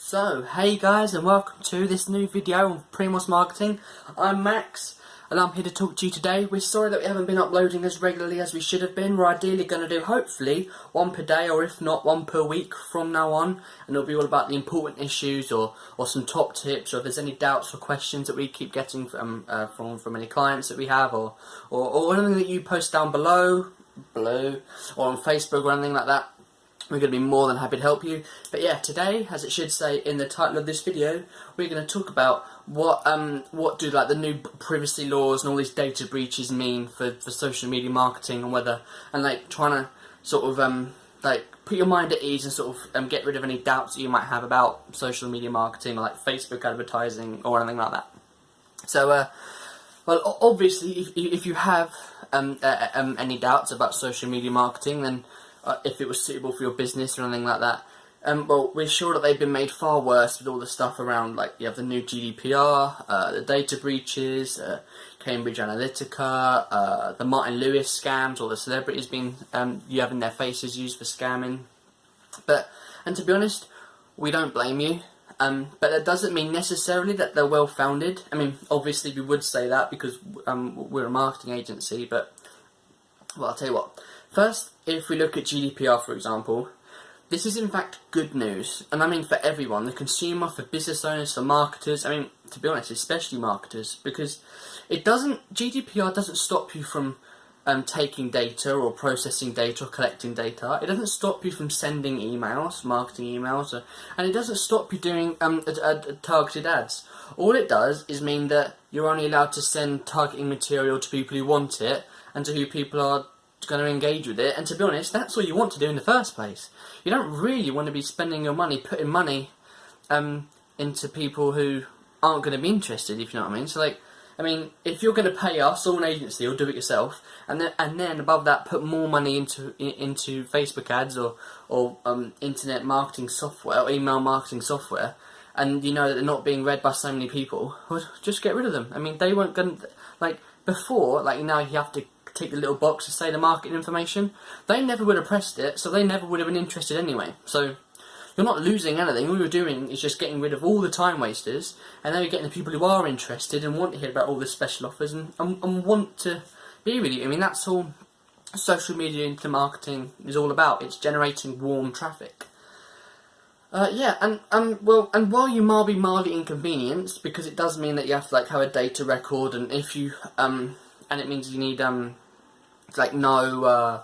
So, hey guys, and welcome to this new video on Primos Marketing. I'm Max, and I'm here to talk to you today. We're sorry that we haven't been uploading as regularly as we should have been. We're ideally going to do, hopefully, one per day, or if not, one per week from now on. And it'll be all about the important issues, or some top tips, or if there's any doubts or questions that we keep getting from any clients that we have, or anything that you post down below, or on Facebook or anything like that. We're going to be more than happy to help you. But yeah, today, as it should say in the title of this video, we're going to talk about what do like the new privacy laws and all these data breaches mean for social media marketing, and like trying to sort of like put your mind at ease and sort of get rid of any doubts that you might have about social media marketing, or like Facebook advertising or anything like that. So well, obviously, if you have any doubts about social media marketing, then if it was suitable for your business or anything like that, well, we're sure that they've been made far worse with all the stuff around, like you have the new GDPR, the data breaches, Cambridge Analytica, the Martin Lewis scams, or the celebrities being you having their faces used for scamming. And to be honest, we don't blame you. But that doesn't mean necessarily that they're well founded. I mean, obviously we would say that because we're a marketing agency, but well, I'll tell you what. First, if we look at GDPR, for example, this is in fact good news, and I mean for everyone, the consumer, for business owners, for marketers. I mean, to be honest, especially marketers, because GDPR doesn't stop you from taking data or processing data or collecting data. It doesn't stop you from sending emails, marketing emails, and it doesn't stop you doing targeted ads. All it does is mean that you're only allowed to send targeting material to people who want it and to who people are going to engage with it. And to be honest, that's what you want to do in the first place. You don't really want to be spending your money, putting money into people who aren't going to be interested, if you know what I mean. So, like, I mean, if you're going to pay us or an agency, or do it yourself, and then above that put more money into Facebook ads or internet marketing software or email marketing software, and you know that they're not being read by so many people, well, just get rid of them. I mean, they weren't going to, like before, like now you have to take the little box to say the marketing information. They never would have pressed it, so they never would have been interested anyway. So you're not losing anything. All you're doing is just getting rid of all the time wasters, and now you're getting the people who are interested and want to hear about all the special offers and want to be with you. I mean, that's all social media into marketing is all about. It's generating warm traffic. Yeah, and while you might be mildly inconvenienced, because it does mean that you have to like have a data record, and if you and it means you need know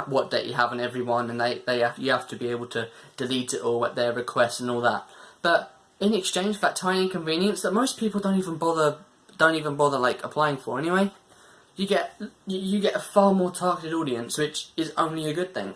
what date you have on everyone, and you have to be able to delete it all at their request and all that. But in exchange for that tiny inconvenience that most people don't even bother like applying for anyway, you get a far more targeted audience, which is only a good thing.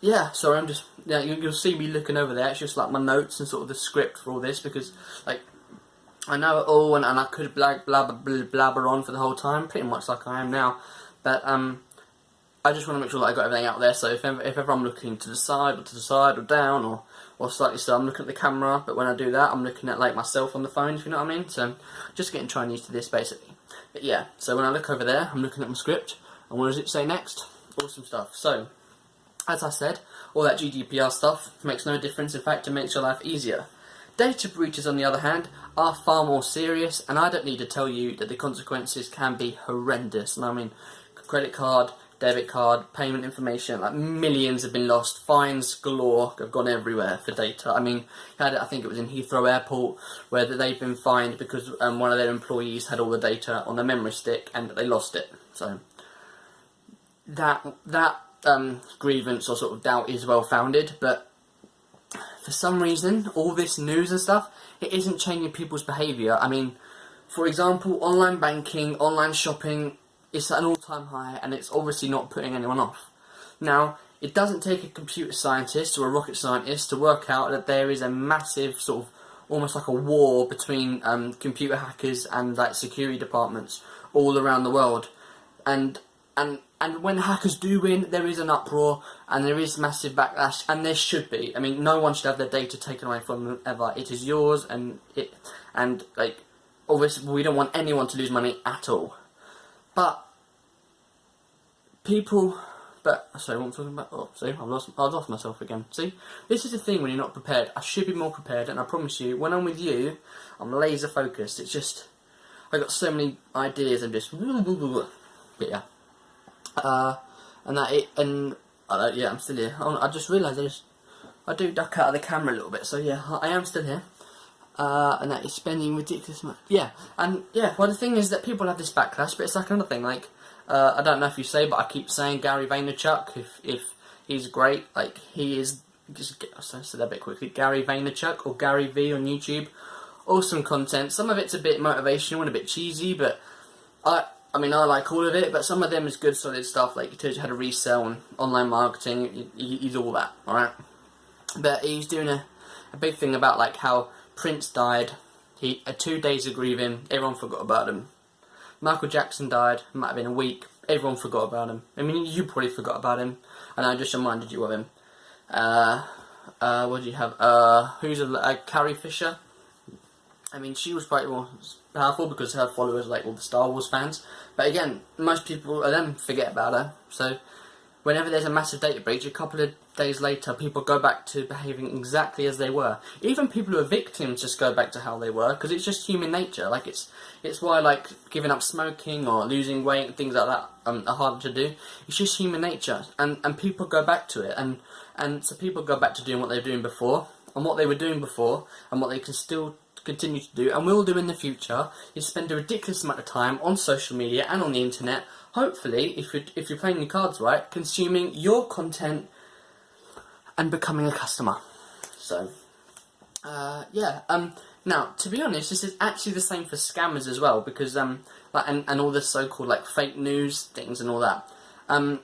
Yeah, sorry, you'll see me looking over there. It's just like my notes and sort of the script for all this, because like I know it all, and I could blabber on for the whole time, pretty much like I am now. But I just want to make sure that I got everything out there. So if ever I'm looking to the side or down or slightly so, I'm looking at the camera. But when I do that, I'm looking at like myself on the phone, if you know what I mean. So just trying used to this basically. But yeah, so when I look over there, I'm looking at my script, and what does it say next? Awesome stuff. So as I said, all that GDPR stuff makes no difference. In fact, it makes your life easier. Data breaches, on the other hand, are far more serious, and I don't need to tell you that the consequences can be horrendous. And I mean, credit card, debit card, payment information, like millions have been lost, fines galore have gone everywhere for data. I mean, I think it was in Heathrow Airport, where they've been fined because one of their employees had all the data on their memory stick and they lost it. So that grievance or sort of doubt is well founded, but for some reason, all this news and stuff, it isn't changing people's behaviour. I mean, for example, online banking, online shopping, it's at an all-time high, and it's obviously not putting anyone off. Now, it doesn't take a computer scientist or a rocket scientist to work out that there is a massive sort of, almost like a war between computer hackers and like security departments all around the world. And when hackers do win, there is an uproar, and there is massive backlash, and there should be. I mean, no one should have their data taken away from them ever. It is yours, and like, obviously, we don't want anyone to lose money at all. But people but sorry, what I'm talking about? Oh, see, I lost myself again. See, this is the thing when you're not prepared. I should be more prepared, and I promise you, when I'm with you, I'm laser focused. It's just I got so many ideas and just but yeah, yeah, I'm still here. I just realised I do duck out of the camera a little bit, so yeah, I am still here. And that is spending ridiculous amount. Yeah, and yeah, well the thing is that people have this backlash, but it's like another thing, like, I don't know if you say, but I keep saying Gary Vaynerchuk, if he's great, like, he is, just say that a bit quickly, Gary Vaynerchuk, or Gary V on YouTube, awesome content, some of it's a bit motivational and a bit cheesy, but I mean, I like all of it, but some of them is good solid stuff, like he tells you how to resell and online marketing, he's all that, alright? But he's doing a big thing about, like, how Prince died, 2 days of grieving, everyone forgot about him. Michael Jackson died, might have been a week, everyone forgot about him. I mean, you probably forgot about him, and I just reminded you of him. What do you have? Who's Carrie Fisher? I mean, she was quite more powerful because her followers like all the Star Wars fans. But again, most people forget about her. So whenever there's a massive data breach, a couple of days later, people go back to behaving exactly as they were. Even people who are victims just go back to how they were, because it's just human nature. Like it's why like giving up smoking or losing weight and things like that are harder to do. It's just human nature, and people go back to it, and so people go back to doing what they were doing before, and what they were doing before, and what they can still continue to do, and will do in the future, is spend a ridiculous amount of time on social media and on the internet. Hopefully, if you're playing your cards right, consuming your content and becoming a customer. So, yeah. Now, to be honest, this is actually the same for scammers as well, because like and all this so-called like fake news things and all that. But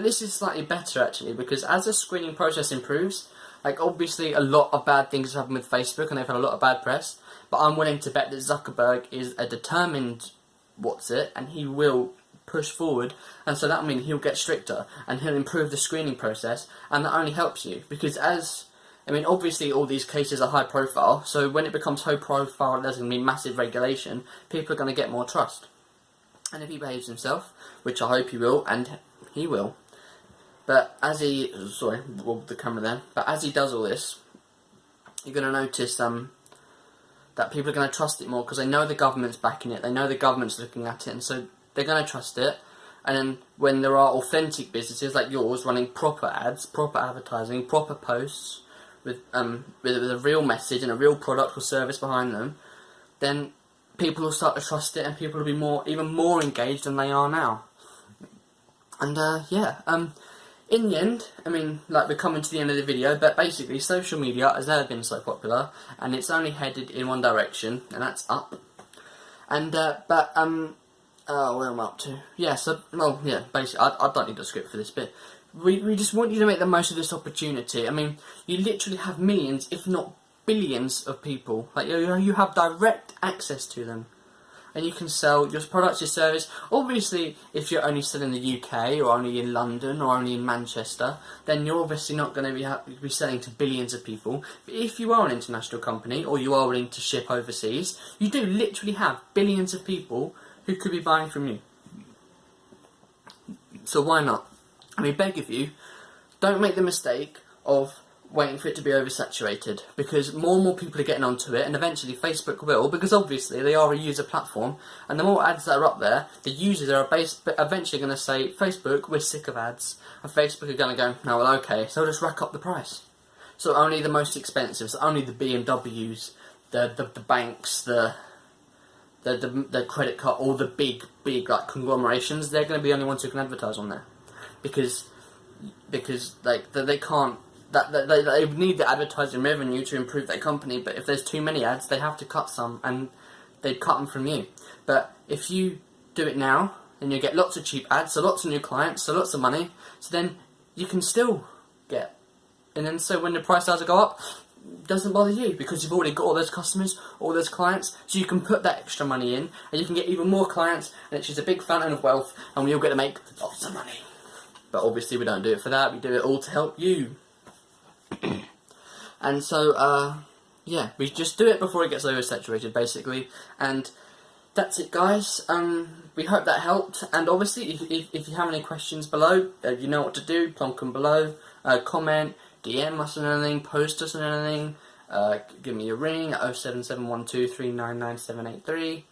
this is slightly better actually, because as the screening process improves, like obviously a lot of bad things have happened with Facebook, and they've had a lot of bad press. But I'm willing to bet that Zuckerberg is a determined and he will push forward, and so that means he'll get stricter and he'll improve the screening process, and that only helps you, because obviously all these cases are high profile, so when it becomes high profile there's going to be massive regulation, people are going to get more trust. And if he behaves himself, which I hope he will, and he will, but as he, sorry, the camera there, but as he does all this, you're going to notice that people are going to trust it more, because they know the government's backing it, they know the government's looking at it, and so they're going to trust it. And then when there are authentic businesses like yours running proper ads, proper advertising, proper posts with a real message and a real product or service behind them, then people will start to trust it, and people will be even more engaged than they are now. And yeah, in the end, I mean, like, we're coming to the end of the video, but basically social media has never been so popular, and it's only headed in one direction, and that's up. And where am I up to? Yeah, so, well, yeah, basically, I don't need a script for this bit. We just want you to make the most of this opportunity. I mean, you literally have millions, if not billions of people. Like, you have direct access to them. And you can sell your products, your service. Obviously, if you're only still in the UK, or only in London, or only in Manchester, then you're obviously not going to be selling to billions of people. But if you are an international company, or you are willing to ship overseas, you do literally have billions of people who could be buying from you. So why not? I mean, beg of you, don't make the mistake of waiting for it to be oversaturated, because more and more people are getting onto it, and eventually Facebook will, because obviously they are a user platform, and the more ads that are up there, the users are eventually going to say, Facebook, we're sick of ads, and Facebook are going to go, no, well, okay, so just rack up the price. So only the most expensive, so only the BMWs, the banks, the credit card, all the big like conglomerations, they're going to be the only ones who can advertise on there, because like they can't. They need the advertising revenue to improve their company, but if there's too many ads, they have to cut some, and they'd cut them from you. But if you do it now, then you get lots of cheap ads, so lots of new clients, so lots of money, so then you can still get. And then so when the price does go up, it doesn't bother you, because you've already got all those customers, all those clients, so you can put that extra money in, and you can get even more clients, and it's just a big fountain of wealth, and we all get to make lots of money. But obviously we don't do it for that, we do it all to help you. And so, yeah, we just do it before it gets oversaturated, basically. And that's it, guys. We hope that helped, and obviously if you have any questions below, you know what to do. Plonk them below, comment, DM us on anything, post us on anything, give me a ring at 07712399783,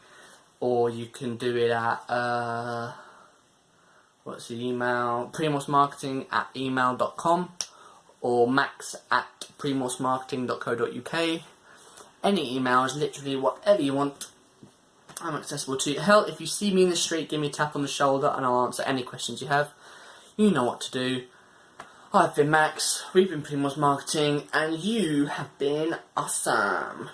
or you can do it at what's the email, primosmarketing@email.com, or max@primosmarketing.co.uk. Any emails, literally whatever you want, I'm accessible to. Hell, if you see me in the street, give me a tap on the shoulder and I'll answer any questions you have. You know what to do. I've been Max, we've been Primos Marketing, and you have been awesome.